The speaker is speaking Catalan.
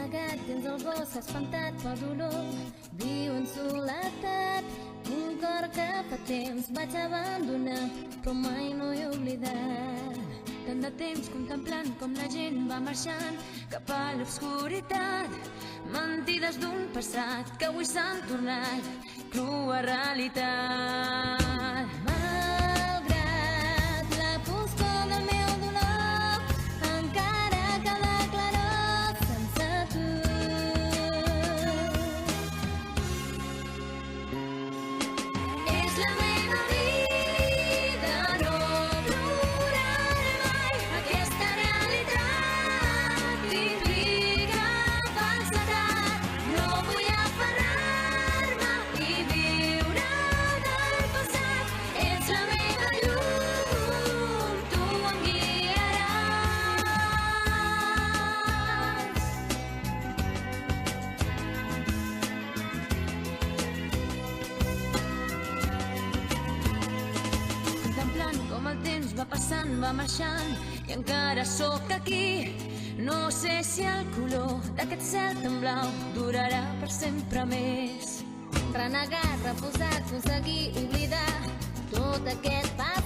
Renegat dins el bosc, espantat pel dolor, viu en soledat, un cor que fa temps vaig abandonar, però mai no he oblidat. Tant de temps contemplant com la gent va marxant cap a l'obscuritat, mentides d'un passat que avui s'han tornat crua realitat. Malgrat la foscor del meu dolor, encara queda claror sense tu. És la meva vida, no durarà mai aquesta realitat. T'implica falsedat, no vull aferrar-me i viure del passat. Ets la meva llum, tu em guiaràs. Contemplant com el temps va passant, va marxant, i encara sóc aquí. No sé si el color d'aquest cel tan blau durarà per sempre més. Renegat, reposat, aconseguir oblidar tot aquest passat.